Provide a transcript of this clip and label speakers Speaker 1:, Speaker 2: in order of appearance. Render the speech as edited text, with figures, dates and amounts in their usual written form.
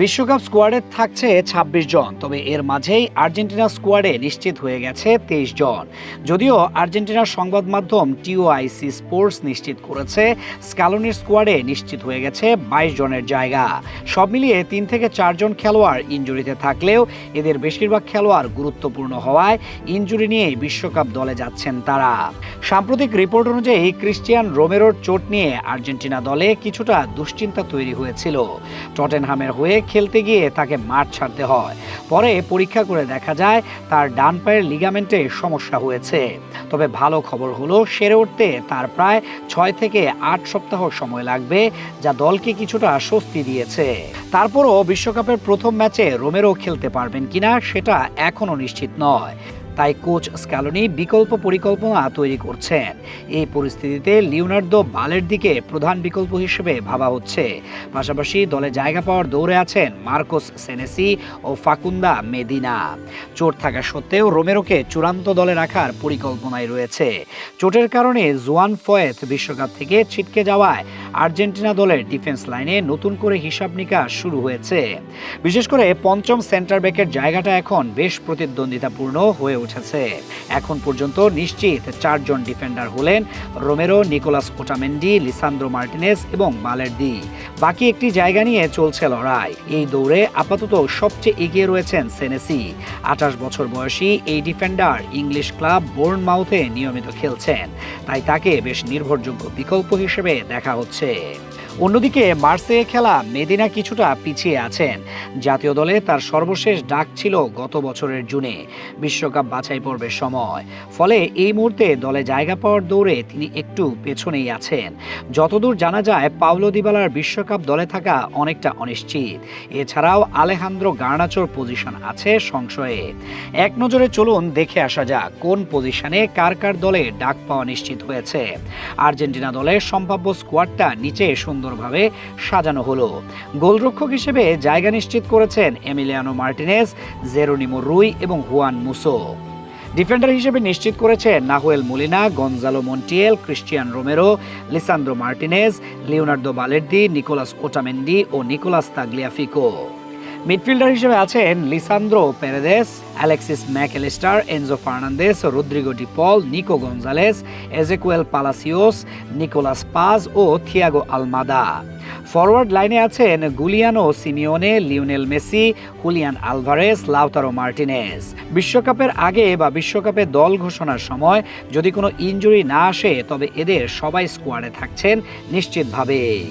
Speaker 1: বিশ্বকাপ স্কোয়াডে থাকছে ২৬ জন, তবে এর মাঝেই আর্জেন্টিনা স্কোয়াডে নিশ্চিত হয়ে গেছে ২৩ জন। যদিও আর্জেন্টিনার সংবাদ মাধ্যম টিওআইসি স্পোর্টস নিশ্চিত করেছে স্ক্যালোনির স্কোয়াডে নিশ্চিত হয়ে গেছে ২২ জনের জায়গা। সব মিলিয়ে ৩ থেকে ৪ জন খেলোয়াড় ইনজুরিতে থাকলেও এদের বেশিরভাগ খেলোয়াড় গুরুত্বপূর্ণ হওয়ায় ইনজুরি নিয়ে বিশ্বকাপ দলে যাচ্ছেন তারা। সাম্প্রতিক রিপোর্ট অনুযায়ী ক্রিস্টিয়ান রোমেরোর চোট নিয়ে আর্জেন্টিনা দলে কিছুটা দুশ্চিন্তা তৈরি হয়েছিল। টটেনহামের হয়ে খেলতে গিয়ে তাকে মাঠ ছাড়তে হয়। পরে পরীক্ষা করে দেখা যায় তার ডান পায়ের লিগামেন্টে সমস্যা হয়েছে। তবে ভালো খবর হলো সেরে উঠতে তার প্রায় ৬ থেকে ৮ সপ্তাহ সময় লাগবে, যা দলকে কিছুটা স্বস্তি দিয়েছে। তারপরও বিশ্বকাপের প্রথম ম্যাচে রোমেরো খেলতে পারবেন কিনা সেটা এখনও নিশ্চিত নয়। তাই কোচ স্ক্যালোনি বিকল্প পরিকল্পনা তৈরি করছেন। এই পরিস্থিতিতে লিওনার্দো বালের দিকে প্রধান বিকল্প হিসেবে ভাবা হচ্ছে। পাশাপাশি দলে জায়গা পাওয়ার দৌড়ে আছেন মার্কোস সেনেসি ও ফাকুন্দা মেদিনা। চোট থাকা সত্ত্বেও রোমেরোকে চূড়ান্ত দলে রাখার পরিকল্পনায় রয়েছে। চোটের কারণে জোয়ান ফয়েত বিশ্বকাপ থেকে ছিটকে যাওয়ায় আর্জেন্টিনা দলের ডিফেন্স লাইনে নতুন করে হিসাব নিকাশ শুরু হয়েছে। বিশেষ করে পঞ্চম সেন্টার ব্যাকের জায়গাটা এখন বেশ প্রতিদ্বন্দ্বিতাপূর্ণ হয়ে উঠেছে। এখন পর্যন্ত নিশ্চিত ৪ জন ডিফেন্ডার হলেন Romero, Nicolas Otamendi, Lisandro Martinez এবং বালের্দি। বাকি একটি জায়গা নিয়ে চলছে লড়াই। এই দৌড়ে আপাতত সবচেয়ে এগিয়ে রয়েছেন সেনেসি। ২৮ বছর বয়সী এই ডিফেন্ডার ইংলিশ ক্লাব বোর্নমাউথে নিয়মিত খেলছেন, তাই তাকে বেশ নির্ভরযোগ্য বিকল্প হিসেবে দেখা হচ্ছে। অন্যদিকে মার্সেয়ে খেলা মেদিনা কিছুটা পিছিয়ে আছেন। জাতীয় দলে তার সর্বশেষ ডাক ছিল গত বছরের জুনে, বিশ্বকাপ বাছাই পর্বের সময়। ফলে এই মুহূর্তে দলে জায়গা পাওয়ার দৌড়ে তিনি একটু পেছনেই আছেন। যতদূর জানা যায় পাওলো দিবালার বিশ্বকাপ দলে থাকা অনেকটা অনিশ্চিত। এছাড়াও আলেহান্দ্রো গার্নাচোর পজিশন আছে সংশয়ে। এক নজরে চলুন দেখে আসা যাক কোন পজিশনে কার কার দলে ডাক পাওয়া নিশ্চিত হয়েছে। আর্জেন্টিনা দলের সম্ভাব্য স্কোয়াডটা নিচে সুন্দরভাবে সাজানো হলো। গোলরক্ষক হিসেবে জায়গা নিশ্চিত করেছেন এমিলিয়ানো মার্টিনেজ, জেরোনিমো রুই এবং হুয়ান মুসো। ডিফেন্ডার হিসেবে নিশ্চিত করেছেন Nahuel Molina, Gonzalo Montiel, Cristian Romero, Lisandro Martinez, Leonardo Balerdi, Nicolas Otamendi ও নিকোলাস তাগলিয়াফিকো। মিডফিল্ডার হিসেবে আছেন Lisandro Paredes, Alexis Mac Allister, Enzo Fernandez, Rodrigo De Paul, Nico Gonzalez, Ezequiel Palacios, Nicolas Paz ও Thiago Almada. Forward লাইনে আছেন Giuliano Simeone, Lionel Messi, Julian Alvarez, Lautaro Martinez. বিশ্বকাপের আগে বা বিশ্বকাপে দল ঘোষণার সময় যদি কোনো ইনজুরি না আসে তবে এদের সবাই স্কোয়াডে থাকছেন নিশ্চিতভাবেই।